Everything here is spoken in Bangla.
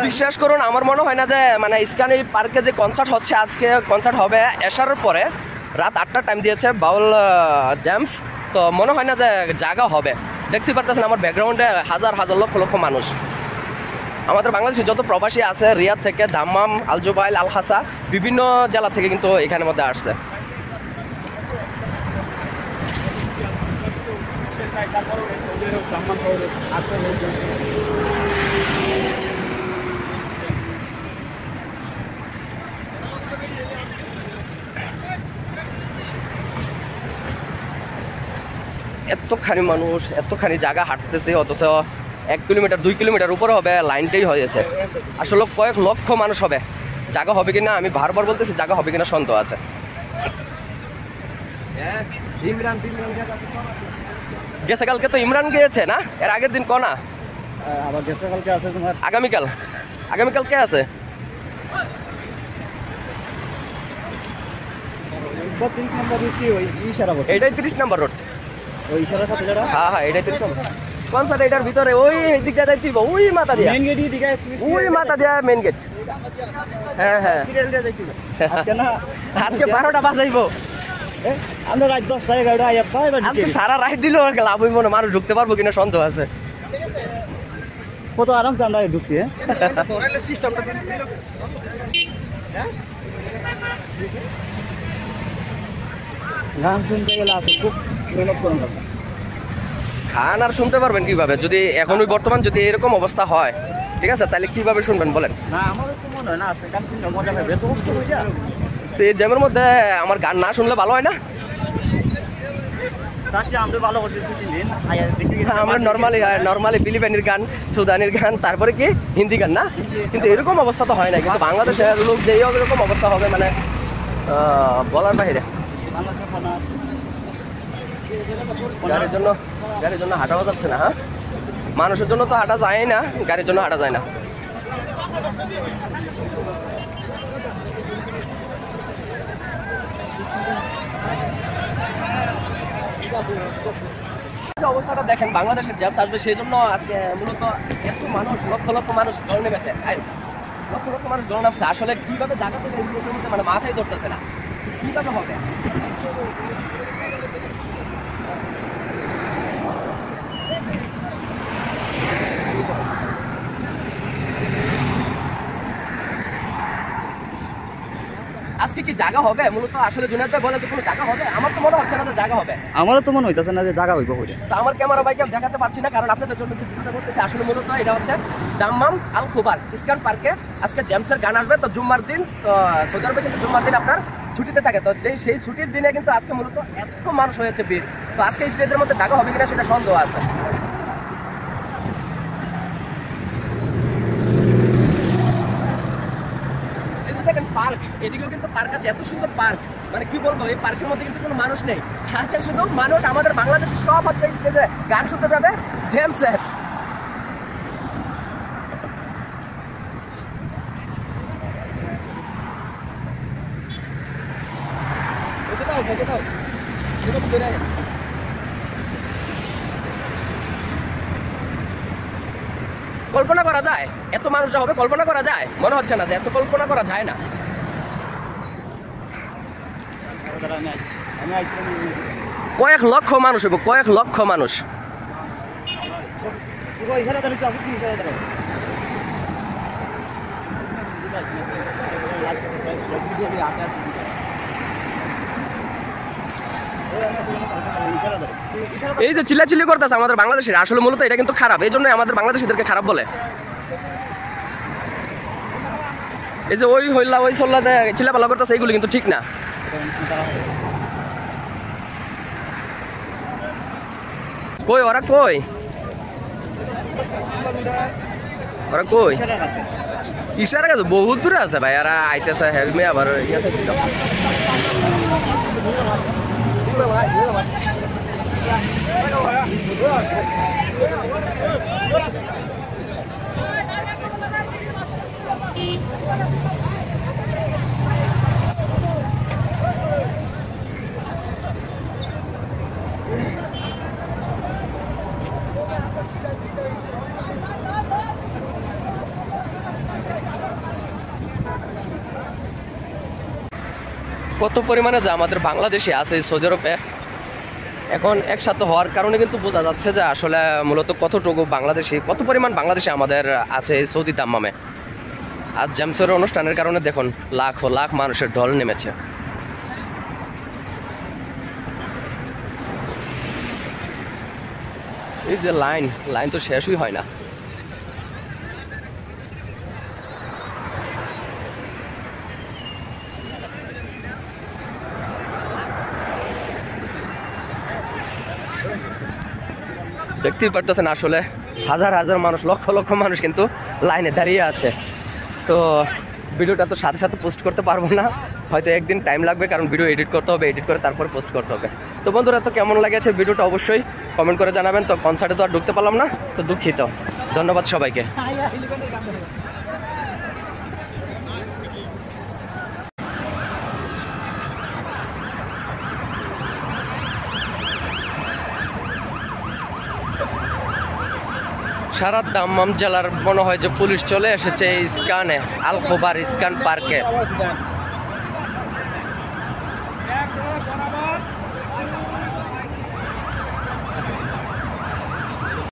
বিশ্বাস করুন আমার মনে হয় না যে মানে ইস্কান এই পার্কে যে কনসার্ট হচ্ছে আজকে কনসার্ট হবে এশারের পরে রাত 8টার টাইম দিয়েছে বাউল জেমস তো মনে হয় না যে জায়গা হবে দেখতে পারতেছেন আমার ব্যাকগ্রাউন্ডে হাজার হাজার লক্ষ লক্ষ মানুষ আমাদের বাংলাদেশে যত প্রবাসী আছে রিয়াদ থেকে দাম্মাম আল জুবাইল আল হাসা বিভিন্ন জেলা থেকে কিন্তু এখানের মধ্যে আসছে এতখানি মানুষ এতখানি জায়গা হাঁটতেছে অথচ 1 কিলোমিটার 2 কিলোমিটার উপরে হবে লাইনটাই হয়েছে আসলে কয়েক লক্ষ মানুষ হবে জায়গা হবে কিনা আমি বারবার বলতেছি জায়গা হবে কিনা সন্দেহ আছে গেছে কালকে তো ইমরান গিয়েছে না এর আগের দিন কনা আবার গেছে কালকে আছে তোমার আগামীকাল কে আছে এটাই 30 নম্বর রোড ওই ইশারার সাথে যারা হ্যাঁ এটাই 30 নম্বর কনসার্ট এটার ভিতরে ওই দিকটা যাইতে ওই মাথা দিয়া মেইন গেটই দিকে ওই মাথা দিয়া মেইন গেট হ্যাঁ সিরিয়াল দিয়ে যাইতে আজকে না আজকে 12টা বাজাইবো আমরা রাত 10টা 11টা আইয়া পাই আজকে সারা রাত দিল লাভ হইব না মানুষ ঢুকতে পারবো কিনা সন্দেহ আছে কত আরামসে আমরা ঢুকছি সিস্টেমটা গান শুনতে গেলে আছে খুব মেহনত করুন গান আর শুনতে পারবেন কিভাবে যদি এখনই বর্তমান যদি এরকম অবস্থা হয় ঠিক আছে তাহলে কিভাবে শুনবেন বলেন না আমারও তো মনে হয় না আছে গান শুনতে মজা পাবে এত কষ্ট হয়ে যায় তো এই জ্যামের মধ্যে আমার গান না শুনলে ভালো হয় না তাছি আমরা ভালো করছি 2-3 দিন আয়া দেখে গেছি আমরা নরমালি ফিলিপাইনের গান সুদানের গান তারপরে কি হিন্দি গান না কিন্তু এরকম অবস্থা তো হয় না কিন্তু বাংলাদেশের লোক যেই এরকম অবস্থা হবে মানে বলার বাইরে গাড়ির জন্য হাঁটাও যাচ্ছে না হ্যাঁ মানুষের জন্য তো হাঁটা যায় না গাড়ির জন্য হাঁটা যায় না অবস্থাটা দেখেন বাংলাদেশের জ্যাপস আসবে সেই জন্য আজকে মূলত এত মানুষ লক্ষ লক্ষ মানুষ জল নেমেছে লক্ষ লক্ষ মানুষ জল নামছে আসলে কিভাবে জায়গা থেকে মানে মাথায় ধরতেছে না কিভাবে হবে আজকে কি জায়গা হবে মূলত আসলে জুনায়েদ ভাই বলে তো কোনো জায়গা হবে আমার তো মনে হচ্ছে না যে জায়গা হবে আমারও তো মনে হইতাছে না যে জায়গা হইব কইরা তো আমার ক্যামেরা বাইকে আমি দেখাতে পারছি না কারণ আপনাদের জন্য ভিডিওটা করতেছি আসলে মূলত এটা হচ্ছে দাম্মাম আল খুবার ইস্কান পার্কে আজকে জেমসের গান আসবে তো জুম্মার দিন তো সৌদি আরবে কিন্তু জুম্মার দিন আপনার ছুটিতে থাকে তো সেই ছুটির দিনে কিন্তু আজকে মূলত এত মানুষ হয়েছে ভিড় তো আজকে স্টেজের মধ্যে জায়গা হবে কিনা সেটা সন্দেহ আছে দেখেন পার্ক এদিকেও কিন্তু পার্ক আছে এত সুন্দর পার্ক মানে কি বলবো এই পার্কের মধ্যে কিন্তু কোনো মানুষ নেই আছে শুধু মানুষ আমাদের বাংলাদেশের সব হচ্ছে স্টেজে গান শুনতে যাবে জেমসের কল্পনা করা যায় এত মানুষ হবে কল্পনা করা যায় মনে হচ্ছে না যে এত কল্পনা করা যায় না কয়েক লক্ষ মানুষ হবে কয়েক লক্ষ মানুষ এই যে চিল্লাচিল্লি করতেছে আমাদের বাংলাদেশের আসলে মূলত এটা কিন্তু খারাপ এই জন্য আমাদের বাংলাদেশিদেরকে খারাপ বলে এই যে ওই হইলা ওই চল্লা যে চিল্লাপাল্লা করতেছে এইগুলো কিন্তু ঠিক না কই ওরা কই ইশারা কাছে বহুত দূরে আছে ভাই এরা আইতেছে হেলমে আবার ইয়াছে ছিল কত পরিমাণে যে আমাদের বাংলাদেশে আছে এই সৌদি আরবে এখন একসাথে হওয়ার কারণে কিন্তু বোঝা যাচ্ছে যে আসলে মূলত কতটুকু বাংলাদেশি কত পরিমাণ বাংলাদেশি আমাদের আছে এই সৌদি দাম্মামে। আর জেমসের অনুষ্ঠানের কারণে দেখুন লাখ লাখ মানুষের ঢল নেমেছে। এই যে লাইন তো শেষই হয় না। দেখতেই পারতেছেন আসলে হাজার হাজার মানুষ লক্ষ লক্ষ মানুষ কিন্তু লাইনে দাঁড়িয়ে আছে। তো ভিডিওটা তো সাথে সাথে পোস্ট করতে পারবো না, হয়তো একদিন টাইম লাগবে, কারণ ভিডিও এডিট করতে হবে, এডিট করে তারপর পোস্ট করতে হবে। তো বন্ধুরা, তো কেমন লাগেছে ভিডিওটা অবশ্যই কমেন্ট করে জানাবেন। তো কনসার্টে তো আর ঢুকতে পারলাম না, তো দুঃখিত। ধন্যবাদ সবাইকে। সারা দাম্মাম জেলার মনে হয় যে পুলিশ চলে এসেছে ইস্কানে, আল খোবার ইস্কান পার্কে।